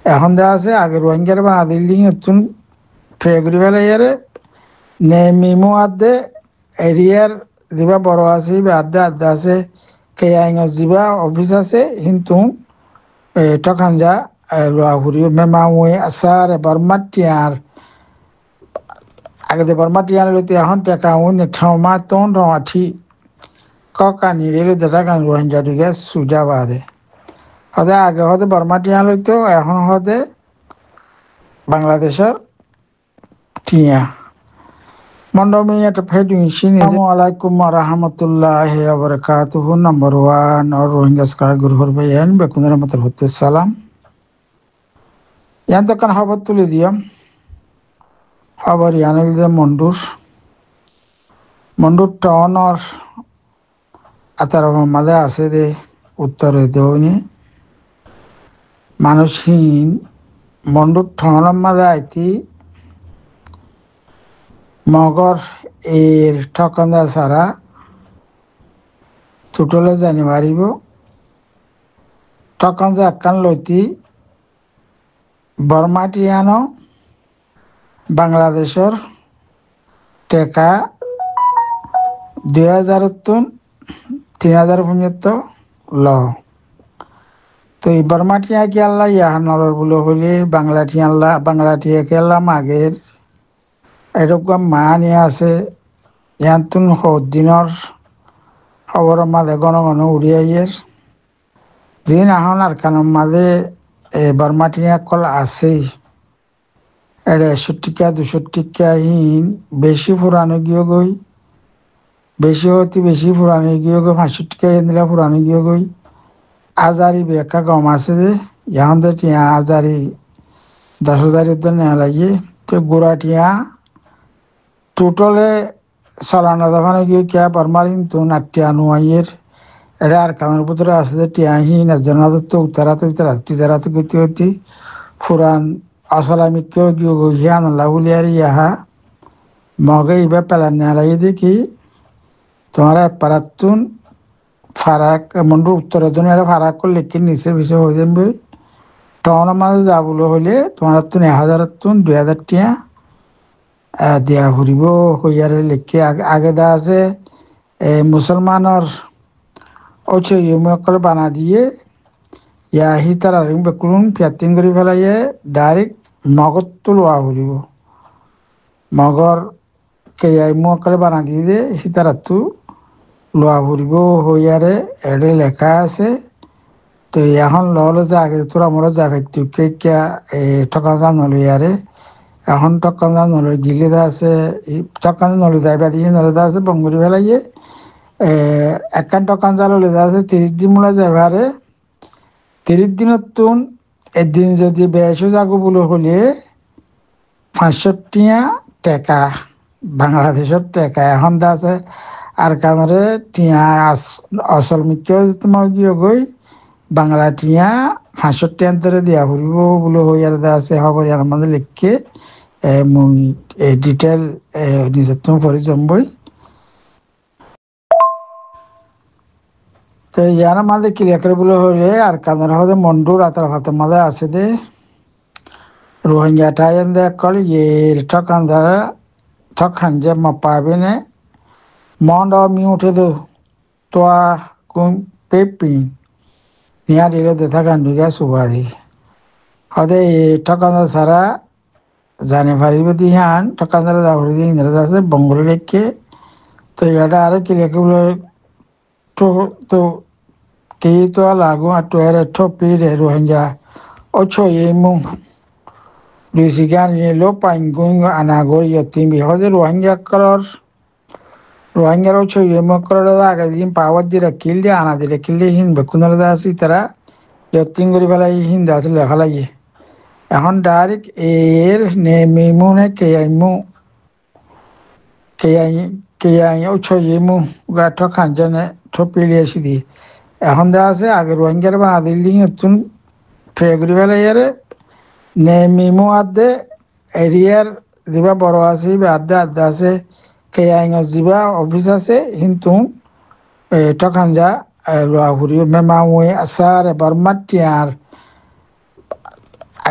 এখন দেখা আছে আগে রোহিঙ্গার বানা দিল্লি নতুন ফেগুরি ফেলে ইয়ারে নে মিমো আদে এরিয়ার দিবা বড় আছে বা আদে আদে আছে কে আইন জিবা অফিস আছে কিন্তু তখন যা লোয়া ঘুরি মেমাউই আসার এবার মাটিয়ার আগে দেবার মাটিয়ার লইতে এখন টেকা উন ঠাউমা তন রমাঠি ককানি রেলে দেখা গান রোহিঙ্গা দিকে সুজা বাদে হদে আগে হদে বর্মাটিয়া লইতো এখন হদে বাংলাদেশের টিয়া মন্ডমি একটা ফেডিং সিনি আসসালামু আলাইকুম ওয়া রাহমাতুল্লাহি ওয়া বারাকাতুহু নাম্বার 1 আর রোহিঙ্গা স্কার গুরুর ভাইয়ান বেকুনের মত হতে সালাম ইয়ান তো কান খবর তুলে দিয়াম খবর ইয়ানিল যে মন্ডুর টাউনর আতার মাঝে আছে দে উত্তরে দেওনি মানুষহীন মন্ডুর টাউনের মাঝে আইতি মগর এর ঠকন্দা সারা টুটলে জানি মারিব ঠকন্দা একখান লইতি বর্মাটিয়ানো বাংলাদেশের টেকা 2000 তুন 3000 পর্যন্ত ল তো এই বর্মাটিয়া কি আল্লাহ ইয়াহানর বলে হলে বাংলাটিয়া কে আল্লাহ মাগের এরকম মা নিয়ে আছে ইয়ান তুন দিনের খবরের মাঝে ঘন ঘন উড়িয়াইয়ের দিন আহন আর কানের মাঝে বর্মাটিয়া কল আছেই এটা 160 টিকা হিন বেশি পুরানো গিয়ে গই বেশি পুরানো গিয়ে গই 500 টিকা দিলে পুরানো গিয়ে গই আজারি বেকা কম আছে যে এখন তো টিয়া আজারি 10,000 তো নেওয়া লাগে তো গোড়া টিয়া টোটালে চালানো দফানো গিয়ে কে বর্মারিন তো নাট্যা নুয়াইয়ের এটা আর কানের ভিতরে আছে যে টিয়া হিন জানাতে তো উত্তরা তো গতি পুরান আসলামিকেও গিয়ে গিয়ান লাগুলিয়ার ইয়াহা মগে ইবা পেলান নেলাই দেখি তোমার পারাতুন ফারাক মন্ডুর উত্তর জন্য এটা ফারাক করলে কি নিচে পিছিয়ে হয়ে যাবে টাউনের মাঝে যাবলে হলে তোমার তুন 1000 তুন 2000 টিয়া দিয়া ঘুরিব হইয়ারে লেখে আগে দা আছে মুসলমানের ওছে ইউমকল বানা দিয়ে ইয়াহি তার আর বেকুলুন ফিয়াতিং করে ফেলাইয়ে ডাইরেক্ট মগর তো লোয়া ঘুরিব মগর কে ইউমকল বানা দিয়ে সীতারা তু লোয়া ঘুরিব হইয়ারে এডে লেখা আছে তো এখন ললে যে আগে তোরা মোরা জাগাই তুই কে ঠকা যা নলিয়ারে এখন টকান্দা নলে গিলিদা আছে টকান্দা নলিদা এবার দিয়ে নলিদা আছে বঙ্গুরি ফেলাইয়ে একখান টকান্দা ললিদা আছে 30 দিন মূলা যাবারে 30 দিনের তুন একদিন যদি বেশো যাগো বলে হলে 500 টাকা বাংলাদেশের টাকা এখন দা আছে আর কানরে টিয়া আসল মিকেও তোমার গিয়ে গই বাংলা টিয়া 500 টাকা ধরে দিয়া ফুরিব বলে হই আর দা আছে খবর আর মধ্যে লিখকে মুই ডিটেল নিজে তুমি পরে জমবই তো ইয়ার মাঝে ক্লিয়ার করে বলে হলে আর কানের হতে মন্ডুর আতার হাতের মাঝে আছে দে রোহিঙ্গা টাইন দে কল ইয়ের ঠকান যে পাবে না মন্ড মি উঠে দো তোয়া কোন পেপি নিয়া দিলে দেখা গান ঢুকে সুবাদি হদে ঠকান সারা জানি পারিবে দিহান ঠকান দাবড়ি দিয়ে ইন্দ্রাজ আছে বঙ্গলে রেখে তো এটা আরো ক্লিয়ার করে তো কে তো লাগু আর তো এর ঠপি রে Rohingya ocho yemu luisigan lo pangung anagor yatim hode rohingya ocho yemu kolor da gadin power dira killi ana dira killi hin bekunar da si tara yatim gori bala hin da asle halaye এখন direct এর নেমিমুনে কেয়াই ocho yemu gato kanjane topili asidi এখন দেখা আছে আগে রোহিঙ্গার বানা দিল্লি নতুন ফেগুরি ফেলে ইয়ারে নেমিমু আদে এরিয়ার দিবা বড় আছে বা আদে আছে কে আইন জিবা অফিস আছে কিন্তু তখন যা লোয়া ঘুরি মেমাউই আসার এবার মাটিয়ার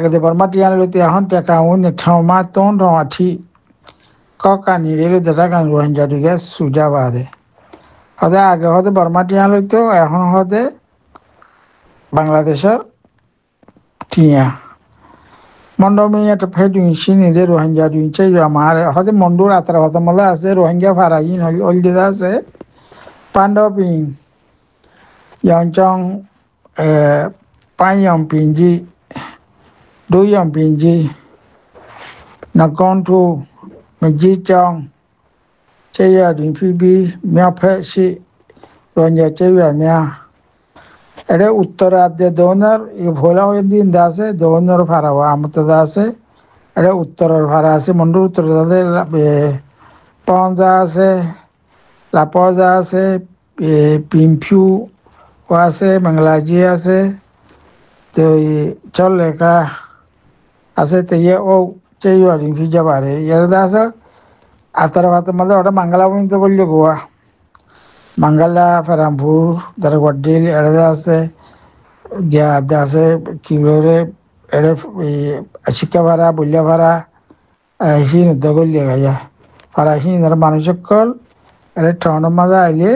আগতে বর্মা টিয়া লইতে এখন টেকা উন ঠাউমা তোন রমাঠি কানি রেলে যেটা কান রোহিঙ্গা দিকে সুজা বাদে হদে আগে হদে বর্মা টিয়া লইতো এখন হদে বাংলাদেশের টিয়া মন্ডমি একটা ফেডুই সিনি যে রোহিঙ্গা দুই চাই আমার হদে মন্ডুর আতার হতে মলে আছে রোহিঙ্গা ফারাইন হল দিদা আছে পান্ডবিং yang panjang pinji doyang pinji nakontu menjijang caya di pibi mia pesi ronya caya mia ada uttara de donor e bhola hoy din dase donor pharawa amta dase ada uttara phara ase mundu uttara de ponza ase la poza ase pimpiu আছে বাংলাজি আছে তো চল লেখা আছে তো ও চাই আর ফিজা পারে এর আছে আতার ভাত মধ্যে ওটা মাঙ্গালা পর্যন্ত করলে গোয়া মাঙ্গালা ফেরামপুর দারগডিল এড়ে আছে গিয়া আছে কি বলে এড়ে শিক্ষা ভাড়া বল্যা ভাড়া হিন উদ্যোগ করলে গাইয়া ফারা হিন মানুষ সকল এড়ে ট্রাউনের মাঝে আইলে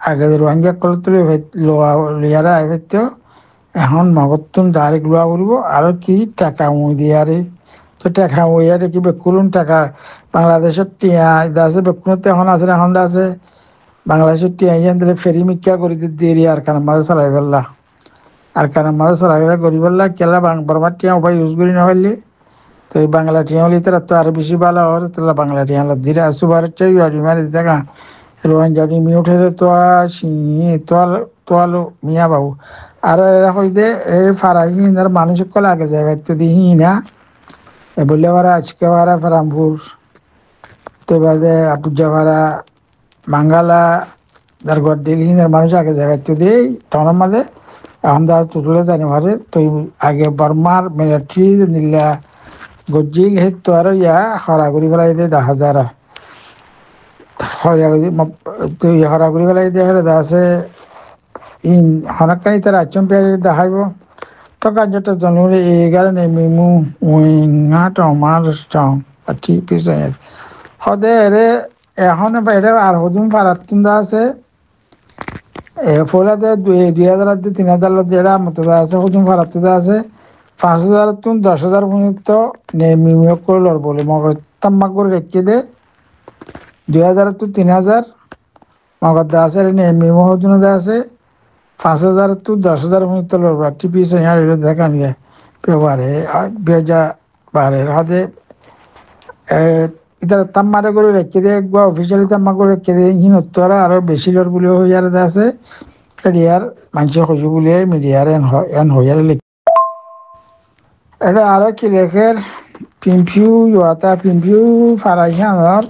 আগে রোহিঙ্গা কল তুলে লিয়ারা আইতো এখন মগতুন ডাইরেক্ট লোয়া করব আর কি টাকা মুই দিয়ারে তো টাকা মুইয়ারে কি বেকুলুন টাকা বাংলাদেশের টিয়া আছে বেকুনতে এখন আছে এখন আছে বাংলাদেশের টিয়া ইয়ান দিলে ফেরি মিক্কা করে দিয়ে আর কারণ মাঝে চলাই ফেললা আর কারণ মাঝে চলাই ফেলা করি ফেললা কেলা বর্মার টিয়া উপায় ইউজ করি না ফেললে তো এই বাংলা টিয়া হলে তারা তো আরো বেশি ভালো হয় তাহলে বাংলা টিয়া হলো ধীরে আসু ভারত চাই আর মারি দেখা রোহিঙ্গা মিউঠে তোয়ালো মিয়া বাবু আর হইতে এই ফারাহিনার মানুষ কল আগে যায় তো দিহি না এ বললে ভাড়া আজকে ভাড়া ফেরামপুর তো বাদে আপুজা ভাড়া মাঙ্গালা দারগড় দিলহিনের মানুষ আগে যায় তো দিই টাউনের মাঝে এখন তারা তুলে জানি ভারে তো আগে বর্মার মিলিটারি নিলা গজিল হে তো আর ইয়া হরাগুড়ি ফেলাই দিয়ে 10,000 তুই হরাগুড়ি ফেলাই দিয়ে আছে ইন হনকানি তার আচম পেয়ে দেখাইব টকা যেটা জনুরে এই কারণে মিমু উইঙা টমার স্টং ঠিক পিছে হদে রে এখন বাইরে আর হদুম ফারাতুন আছে ফলাতে 2,000 3,000 যেটা মতো আছে হদুম ফারাতুন আছে 5,000 তুন 10,000 পর্যন্ত মিমিও করল বলে মগর তাম্মা করে রেখে দে 2,000 তো 3,000 মগর দা আছে মিমো হদুন আছে 5,000 তো 10,000 পর্যন্ত লড়বা টিপি সে দেখা নিয়ে পেবারে বেজা বারে হদে ইতার তাম্মারে করে রেখে দিয়ে একবার অফিসিয়ালি তাম্মা করে রেখে দিয়ে হিন উত্তরা আরো বেশি লড় বলে হয়ে আছে এরিয়ার মানুষ হজু বলে মিডিয়ার এন হইয়ার লিখে এটা আরো কি লেখের পিম্পিউ ইয়তা পিম্পিউ ফারাইহানর